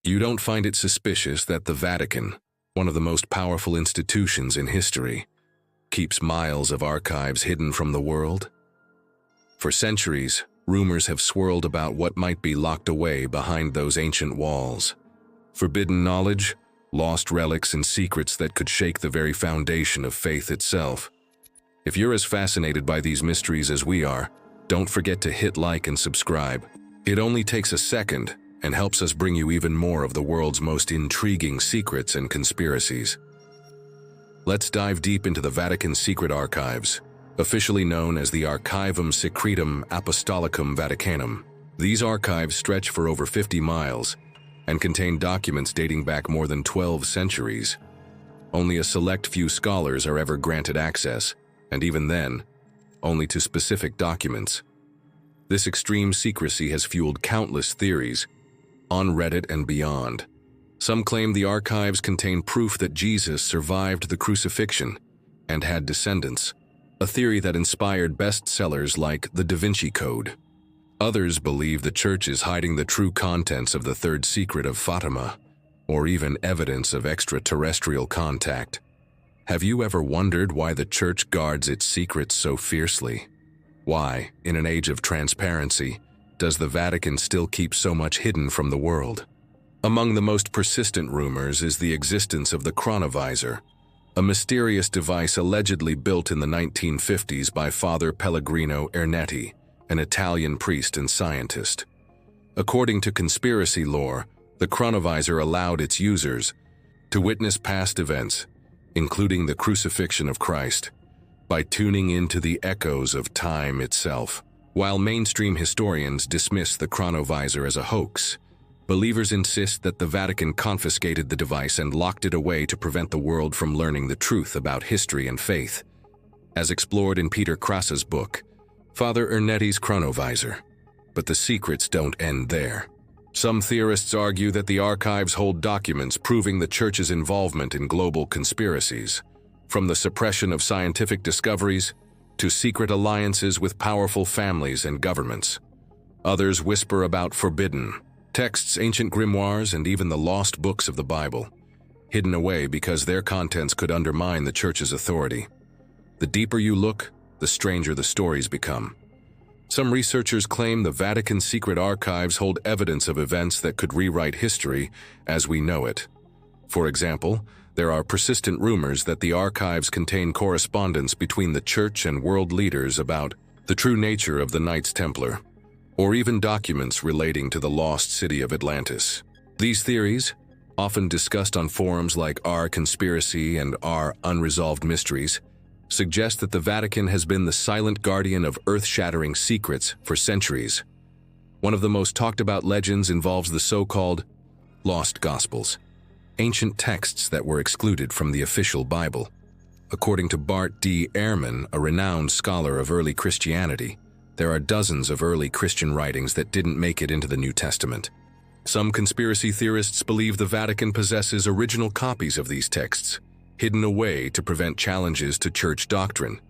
You don't find it suspicious that the Vatican, one of the most powerful institutions in history, keeps miles of archives hidden from the world? For centuries, rumors have swirled about what might be locked away behind those ancient walls. Forbidden knowledge, lost relics and secrets that could shake the very foundation of faith itself. If you're as fascinated by these mysteries as we are, don't forget to hit like and subscribe. It only takes a second and helps us bring you even more of the world's most intriguing secrets and conspiracies. Let's dive deep into the Vatican Secret Archives, officially known as the Archivum Secretum Apostolicum Vaticanum. These archives stretch for over 50 miles and contain documents dating back more than 12 centuries. Only a select few scholars are ever granted access, and even then, only to specific documents. This extreme secrecy has fueled countless theories, on Reddit and beyond. Some claim the archives contain proof that Jesus survived the crucifixion and had descendants, a theory that inspired bestsellers like The Da Vinci Code. Others believe the Church is hiding the true contents of the third secret of Fatima, or even evidence of extraterrestrial contact. Have you ever wondered why the Church guards its secrets so fiercely? Why, in an age of transparency, does the Vatican still keep so much hidden from the world? Among the most persistent rumors is the existence of the Chronovisor, a mysterious device allegedly built in the 1950s by Father Pellegrino Ernetti, an Italian priest and scientist. According to conspiracy lore, the Chronovisor allowed its users to witness past events, including the crucifixion of Christ, by tuning into the echoes of time itself. While mainstream historians dismiss the Chronovisor as a hoax, believers insist that the Vatican confiscated the device and locked it away to prevent the world from learning the truth about history and faith. As explored in Peter Crassa's book, Father Ernetti's Chronovisor. But the secrets don't end there. Some theorists argue that the archives hold documents proving the Church's involvement in global conspiracies, from the suppression of scientific discoveries to secret alliances with powerful families and governments. Others whisper about forbidden texts, ancient grimoires, and even the lost books of the Bible, hidden away because their contents could undermine the Church's authority. The deeper you look, the stranger the stories become. Some researchers claim the Vatican Secret Archives hold evidence of events that could rewrite history as we know it. For example, there are persistent rumors that the archives contain correspondence between the Church and world leaders about the true nature of the Knights Templar, or even documents relating to the lost city of Atlantis. These theories, often discussed on forums like r Conspiracy and r Unresolved Mysteries, suggest that the Vatican has been the silent guardian of earth-shattering secrets for centuries. One of the most talked-about legends involves the so-called Lost Gospels, ancient texts that were excluded from the official Bible. According to Bart D. Ehrman, a renowned scholar of early Christianity, there are dozens of early Christian writings that didn't make it into the New Testament. Some conspiracy theorists believe the Vatican possesses original copies of these texts, hidden away to prevent challenges to church doctrine.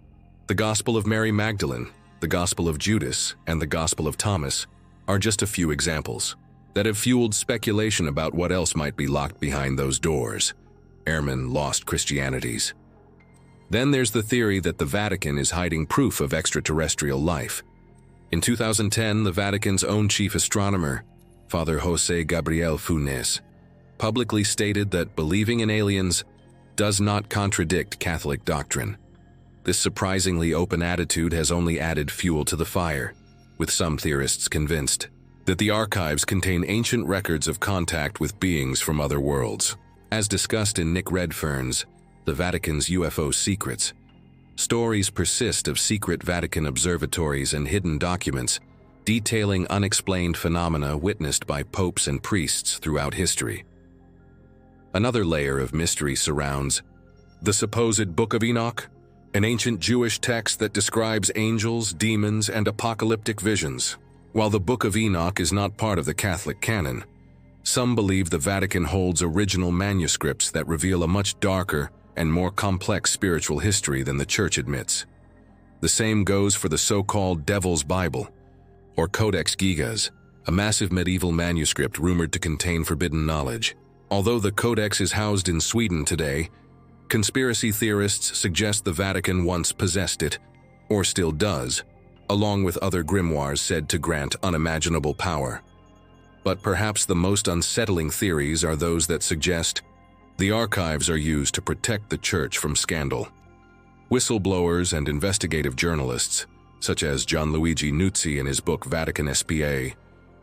The Gospel of Mary Magdalene, the Gospel of Judas, and the Gospel of Thomas are just a few examples that have fueled speculation about what else might be locked behind those doors. Ehrman lost Christianities. Then there's the theory that the Vatican is hiding proof of extraterrestrial life. In 2010, the Vatican's own chief astronomer, Father José Gabriel Funes, publicly stated that believing in aliens does not contradict Catholic doctrine. This surprisingly open attitude has only added fuel to the fire, with some theorists convinced that the archives contain ancient records of contact with beings from other worlds. As discussed in Nick Redfern's The Vatican's UFO Secrets, stories persist of secret Vatican observatories and hidden documents detailing unexplained phenomena witnessed by popes and priests throughout history. Another layer of mystery surrounds the supposed Book of Enoch, an ancient Jewish text that describes angels, demons, and apocalyptic visions. While the Book of Enoch is not part of the Catholic canon, some believe the Vatican holds original manuscripts that reveal a much darker and more complex spiritual history than the Church admits. The same goes for the so-called Devil's Bible, or Codex Gigas, a massive medieval manuscript rumored to contain forbidden knowledge. Although the codex is housed in Sweden today, conspiracy theorists suggest the Vatican once possessed it, or still does, along with other grimoires said to grant unimaginable power. But perhaps the most unsettling theories are those that suggest the archives are used to protect the Church from scandal. Whistleblowers and investigative journalists, such as Gianluigi Nuzzi in his book Vatican SPA,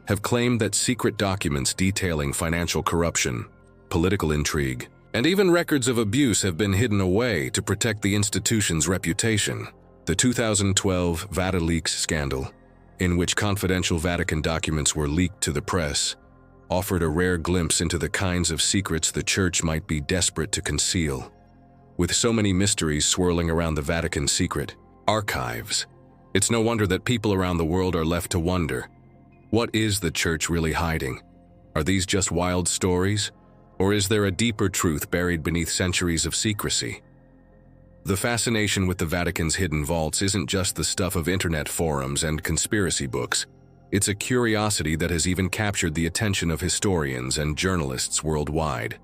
have claimed that secret documents detailing financial corruption, political intrigue, and even records of abuse have been hidden away to protect the institution's reputation. The 2012 VatiLeaks scandal, in which confidential Vatican documents were leaked to the press, offered a rare glimpse into the kinds of secrets the Church might be desperate to conceal. With so many mysteries swirling around the Vatican Secret Archives, it's no wonder that people around the world are left to wonder, what is the Church really hiding? Are these just wild stories? Or is there a deeper truth buried beneath centuries of secrecy? The fascination with the Vatican's hidden vaults isn't just the stuff of internet forums and conspiracy books. It's a curiosity that has even captured the attention of historians and journalists worldwide.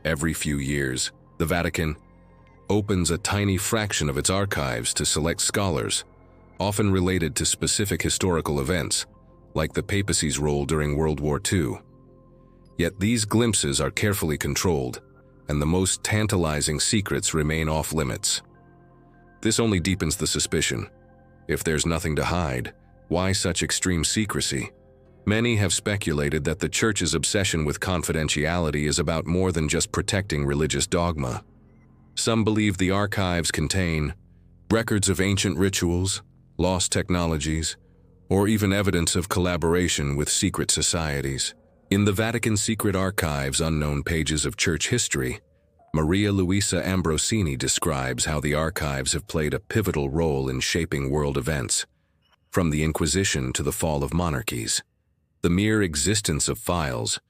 Every few years, the Vatican opens a tiny fraction of its archives to select scholars, often related to specific historical events, like the papacy's role during World War II. Yet these glimpses are carefully controlled, and the most tantalizing secrets remain off-limits. This only deepens the suspicion. If there's nothing to hide, why such extreme secrecy? Many have speculated that the Church's obsession with confidentiality is about more than just protecting religious dogma. Some believe the archives contain records of ancient rituals, lost technologies, or even evidence of collaboration with secret societies. In the Vatican Secret Archives' unknown pages of church history, Maria Luisa Ambrosini describes how the archives have played a pivotal role in shaping world events, from the Inquisition to the fall of monarchies. The mere existence of files,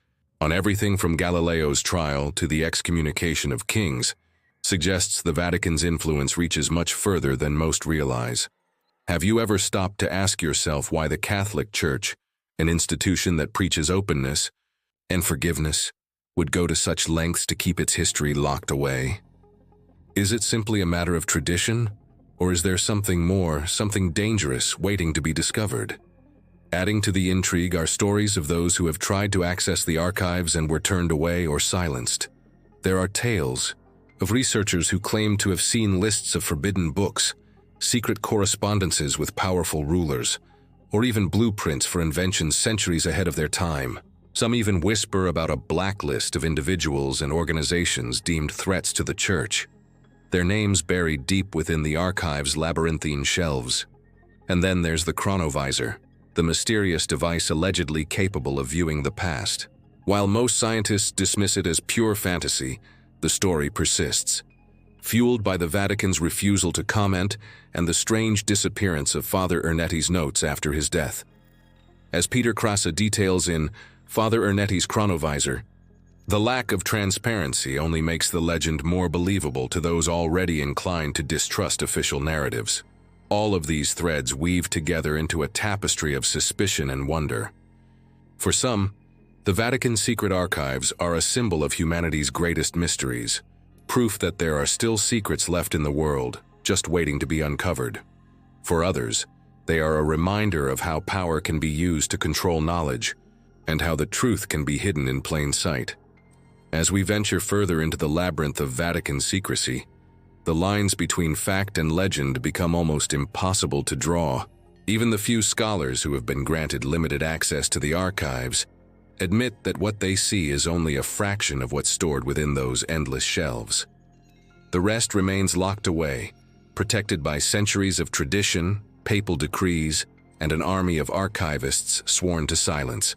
on everything from Galileo's trial to the excommunication of kings, suggests the Vatican's influence reaches much further than most realize. Have you ever stopped to ask yourself why the Catholic Church, an institution that preaches openness and forgiveness, would go to such lengths to keep its history locked away? Is it simply a matter of tradition, or is there something more, something dangerous, waiting to be discovered? Adding to the intrigue are stories of those who have tried to access the archives and were turned away or silenced. There are tales of researchers who claim to have seen lists of forbidden books, secret correspondences with powerful rulers, or even blueprints for inventions centuries ahead of their time. Some even whisper about a blacklist of individuals and organizations deemed threats to the Church, their names buried deep within the archive's labyrinthine shelves. And then there's the Chronovisor, the mysterious device allegedly capable of viewing the past. While most scientists dismiss it as pure fantasy, the story persists, fueled by the Vatican's refusal to comment and the strange disappearance of Father Ernetti's notes after his death. As Peter Krasa details in Father Ernetti's Chronovisor, the lack of transparency only makes the legend more believable to those already inclined to distrust official narratives. All of these threads weave together into a tapestry of suspicion and wonder. For some, the Vatican Secret Archives are a symbol of humanity's greatest mysteries, proof that there are still secrets left in the world, just waiting to be uncovered. For others, they are a reminder of how power can be used to control knowledge, and how the truth can be hidden in plain sight. As we venture further into the labyrinth of Vatican secrecy, the lines between fact and legend become almost impossible to draw. Even the few scholars who have been granted limited access to the archives admit that what they see is only a fraction of what's stored within those endless shelves. The rest remains locked away, protected by centuries of tradition, papal decrees, and an army of archivists sworn to silence.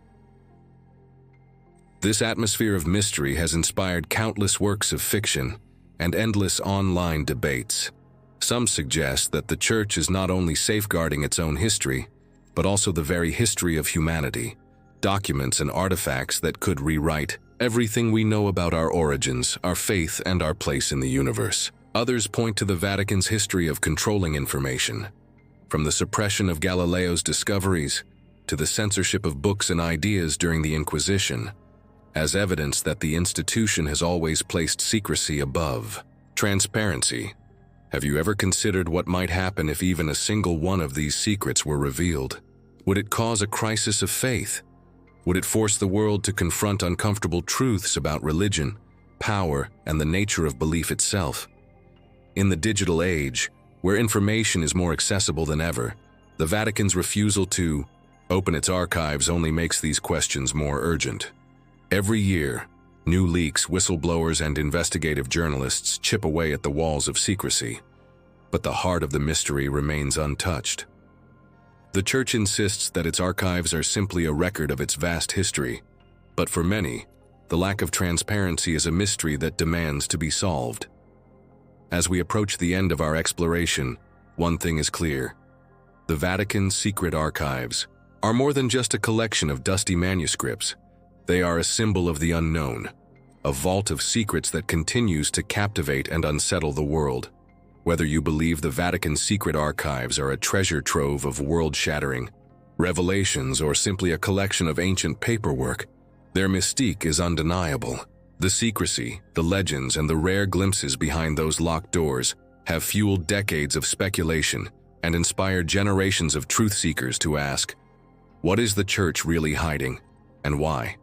This atmosphere of mystery has inspired countless works of fiction and endless online debates. Some suggest that the Church is not only safeguarding its own history, but also the very history of humanity, documents and artifacts that could rewrite everything we know about our origins, our faith, and our place in the universe. Others point to the Vatican's history of controlling information, from the suppression of Galileo's discoveries to the censorship of books and ideas during the Inquisition, as evidence that the institution has always placed secrecy above transparency. Have you ever considered what might happen if even a single one of these secrets were revealed? Would it cause a crisis of faith? Would it force the world to confront uncomfortable truths about religion, power, and the nature of belief itself? In the digital age, where information is more accessible than ever, the Vatican's refusal to open its archives only makes these questions more urgent. Every year, new leaks, whistleblowers, and investigative journalists chip away at the walls of secrecy, but the heart of the mystery remains untouched. The Church insists that its archives are simply a record of its vast history, but for many, the lack of transparency is a mystery that demands to be solved. As we approach the end of our exploration, one thing is clear. The Vatican Secret Archives are more than just a collection of dusty manuscripts. They are a symbol of the unknown, a vault of secrets that continues to captivate and unsettle the world. Whether you believe the Vatican Secret Archives are a treasure trove of world-shattering revelations or simply a collection of ancient paperwork, their mystique is undeniable. The secrecy, the legends, and the rare glimpses behind those locked doors have fueled decades of speculation and inspired generations of truth-seekers to ask, what is the Church really hiding, and why?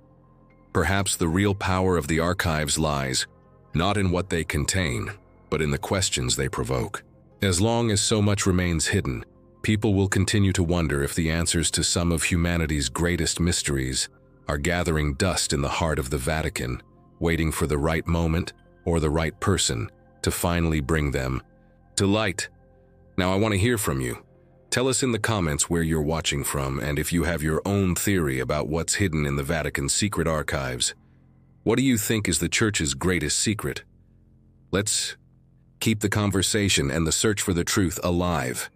Perhaps the real power of the archives lies not in what they contain, but in the questions they provoke. As long as so much remains hidden, people will continue to wonder if the answers to some of humanity's greatest mysteries are gathering dust in the heart of the Vatican, waiting for the right moment or the right person to finally bring them to light. Now I want to hear from you. Tell us in the comments where you're watching from and if you have your own theory about what's hidden in the Vatican Secret Archives. What do you think is the Church's greatest secret? Let's keep the conversation and the search for the truth alive.